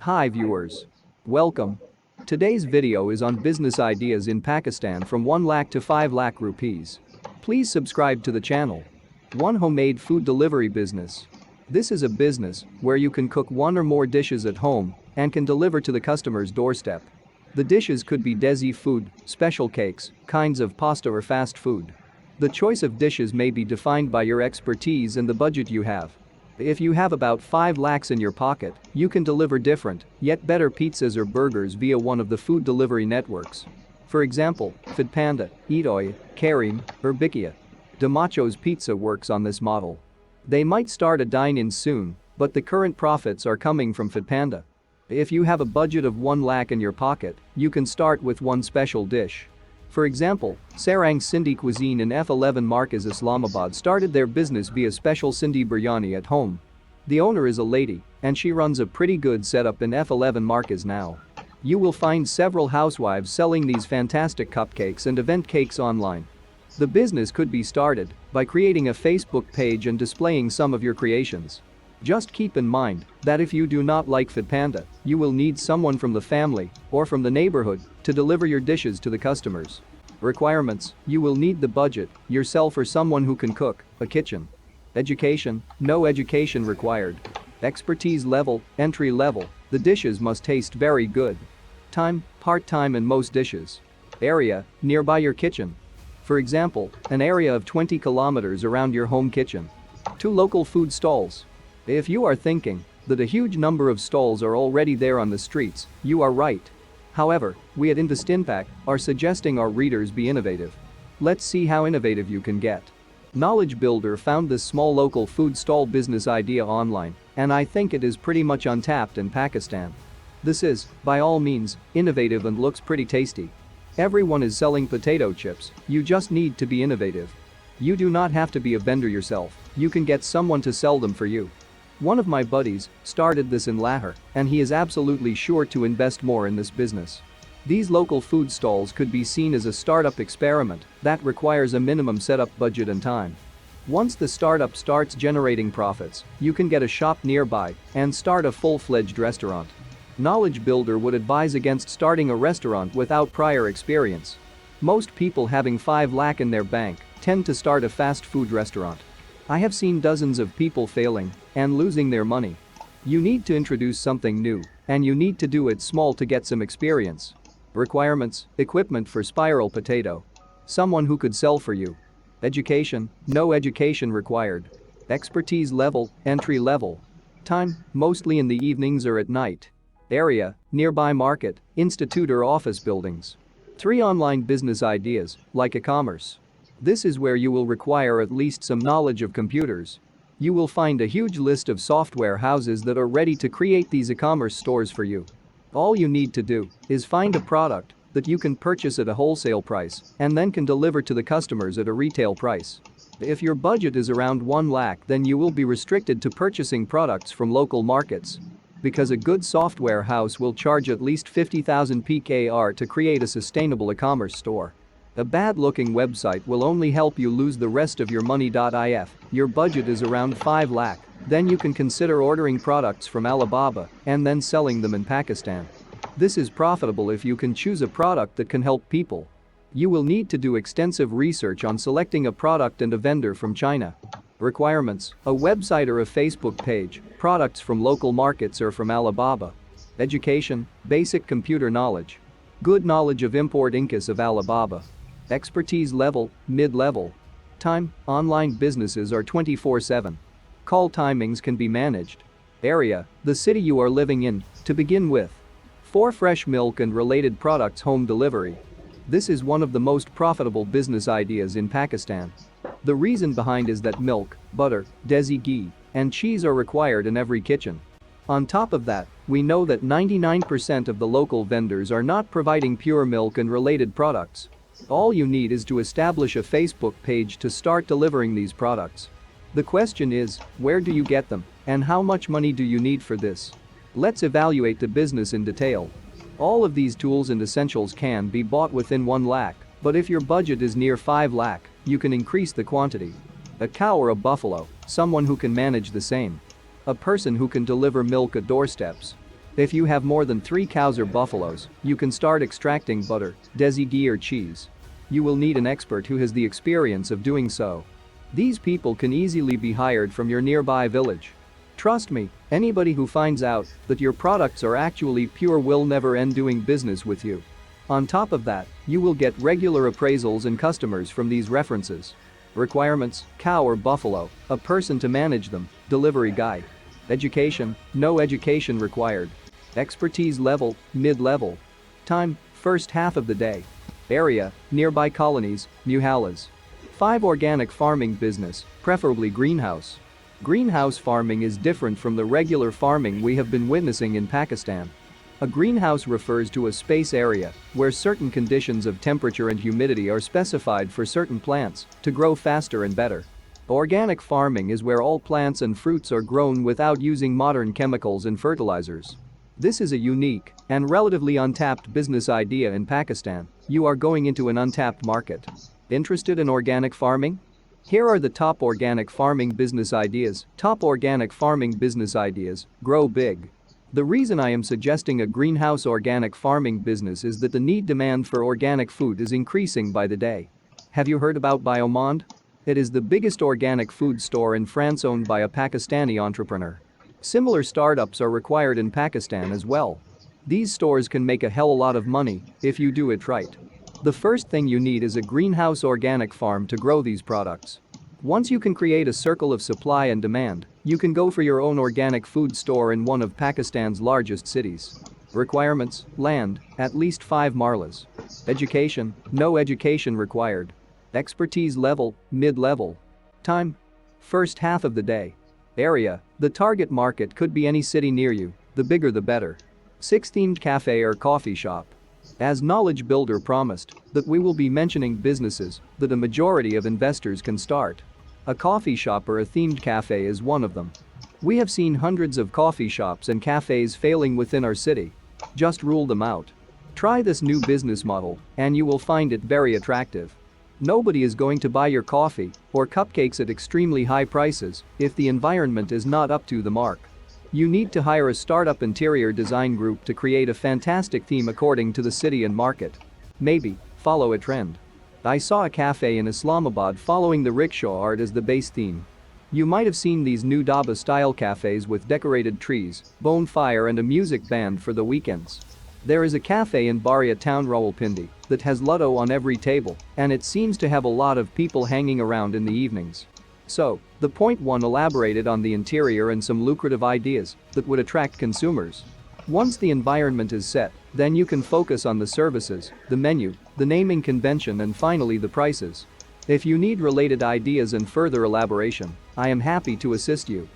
Hi viewers. Welcome. Today's video is on business ideas in Pakistan from 1 lakh to 5 lakh rupees. Please subscribe to the channel. 1 homemade food delivery business. This is a business where you can cook one or more dishes at home and can deliver to the customer's doorstep. The dishes could be desi food, special cakes, kinds of pasta or fast food. The choice of dishes may be defined by your expertise and the budget you have. If you have about 5 lakhs in your pocket, you can deliver different, yet better pizzas or burgers via one of the food delivery networks. For example, Foodpanda, Eatoy, Kareem, or Bikia. Damacho's Pizza works on this model. They might start a dine-in soon, but the current profits are coming from Foodpanda. If you have a budget of 1 lakh in your pocket, you can start with one special dish. For example, Sarang Sindhi Cuisine in F11 Markaz Islamabad started their business via special Sindhi biryani at home. The owner is a lady, and she runs a pretty good setup in F11 Markaz now. You will find several housewives selling these fantastic cupcakes and event cakes online. The business could be started by creating a Facebook page and displaying some of your creations. Just keep in mind that if you do not like Foodpanda, you will need someone from the family or from the neighborhood to deliver your dishes to the customers. Requirements: you will need the budget, yourself or someone who can cook, a kitchen. Education: no education required. Expertise level: entry level, the dishes must taste very good. Time: part-time in most dishes. Area: nearby your kitchen. For example, an area of 20 kilometers around your home kitchen. 2 local food stalls. If you are thinking that a huge number of stalls are already there on the streets, you are right. However, we at Investinpak are suggesting our readers be innovative. Let's see how innovative you can get. Knowledge Builder found this small local food stall business idea online, and I think it is pretty much untapped in Pakistan. This is, by all means, innovative and looks pretty tasty. Everyone is selling potato chips, you just need to be innovative. You do not have to be a vendor yourself, you can get someone to sell them for you. One of my buddies started this in Lahore, and he is absolutely sure to invest more in this business. These local food stalls could be seen as a startup experiment that requires a minimum setup budget and time. Once the startup starts generating profits, you can get a shop nearby and start a full-fledged restaurant. Knowledge Builder would advise against starting a restaurant without prior experience. Most people having 5 lakh in their bank tend to start a fast food restaurant. I have seen dozens of people failing and losing their money. You need to introduce something new, and you need to do it small to get some experience. Requirements: equipment for spiral potato. Someone who could sell for you. Education: no education required. Expertise level: entry level. Time: mostly in the evenings or at night. Area: nearby market, institute or office buildings. 3 online business ideas, like e-commerce. This is where you will require at least some knowledge of computers. You will find a huge list of software houses that are ready to create these e-commerce stores for you. All you need to do is find a product that you can purchase at a wholesale price and then can deliver to the customers at a retail price. If your budget is around 1 lakh, then you will be restricted to purchasing products from local markets. Because a good software house will charge at least 50,000 PKR to create a sustainable e-commerce store. A bad-looking website will only help you lose the rest of your money. If your budget is around 5 lakh, then you can consider ordering products from Alibaba and then selling them in Pakistan. This is profitable if you can choose a product that can help people. You will need to do extensive research on selecting a product and a vendor from China. Requirements: a website or a Facebook page, products from local markets or from Alibaba. Education: basic computer knowledge. Good knowledge of import incas of Alibaba. Expertise level: mid-level. Time: online businesses are 24/7. Call timings can be managed. Area: the city you are living in, to begin with. For fresh milk and related products home delivery. This is one of the most profitable business ideas in Pakistan. The reason behind is that milk, butter, desi ghee, and cheese are required in every kitchen. On top of that, we know that 99% of the local vendors are not providing pure milk and related products. All you need is to establish a Facebook page to start delivering these products. The question is, where do you get them, and how much money do you need for this? Let's evaluate the business in detail. All of these tools and essentials can be bought within 1 lakh, but if your budget is near 5 lakh, you can increase the quantity. A cow or a buffalo, someone who can manage the same. A person who can deliver milk at doorsteps. If you have more than 3 cows or buffaloes, you can start extracting butter, desi ghee or cheese. You will need an expert who has the experience of doing so. These people can easily be hired from your nearby village. Trust me, anybody who finds out that your products are actually pure will never end doing business with you. On top of that, you will get regular appraisals and customers from these references. Requirements: cow or buffalo, a person to manage them, delivery guy. Education: no education required. Expertise level: mid-level. Time: first half of the day. Area: nearby colonies, muhallas. 5. Organic farming business, preferably greenhouse. Greenhouse farming is different from the regular farming we have been witnessing in Pakistan. A greenhouse refers to a space area where certain conditions of temperature and humidity are specified for certain plants to grow faster and better. Organic farming is where all plants and fruits are grown without using modern chemicals and fertilizers. This is a unique and relatively untapped business idea in Pakistan. You are going into an untapped market. Interested in organic farming? Here are the top organic farming business ideas. Top organic farming business ideas: grow big. The reason I am suggesting a greenhouse organic farming business is that the demand for organic food is increasing by the day. Have you heard about Biomonde? It is the biggest organic food store in France, owned by a Pakistani entrepreneur. Similar startups are required in Pakistan as well. These stores can make a hell a lot of money if you do it right. The first thing you need is a greenhouse organic farm to grow these products. Once you can create a circle of supply and demand, you can go for your own organic food store in one of Pakistan's largest cities. Requirements: land, at least 5 marlas. Education: no education required. Expertise level: mid-level. Time: first half of the day. Area: the target market could be any city near you, the bigger the better. 16. Cafe or coffee shop. As Knowledge Builder promised, that we will be mentioning businesses that a majority of investors can start. A coffee shop or a themed cafe is one of them. We have seen hundreds of coffee shops and cafes failing within our city. Just rule them out. Try this new business model and you will find it very attractive. Nobody is going to buy your coffee or cupcakes at extremely high prices if the environment is not up to the mark. You need to hire a startup interior design group to create a fantastic theme according to the city and market. Maybe follow a trend. I saw a cafe in Islamabad following the rickshaw art as the base theme. You might have seen these new Dhaba-style cafes with decorated trees, bonfire and a music band for the weekends. There is a cafe in Bari town Rawalpindi that has Ludo on every table, and it seems to have a lot of people hanging around in the evenings. So, the point 1 elaborated on the interior and some lucrative ideas that would attract consumers. Once the environment is set, then you can focus on the services, the menu, the naming convention and finally the prices. If you need related ideas and further elaboration, I am happy to assist you.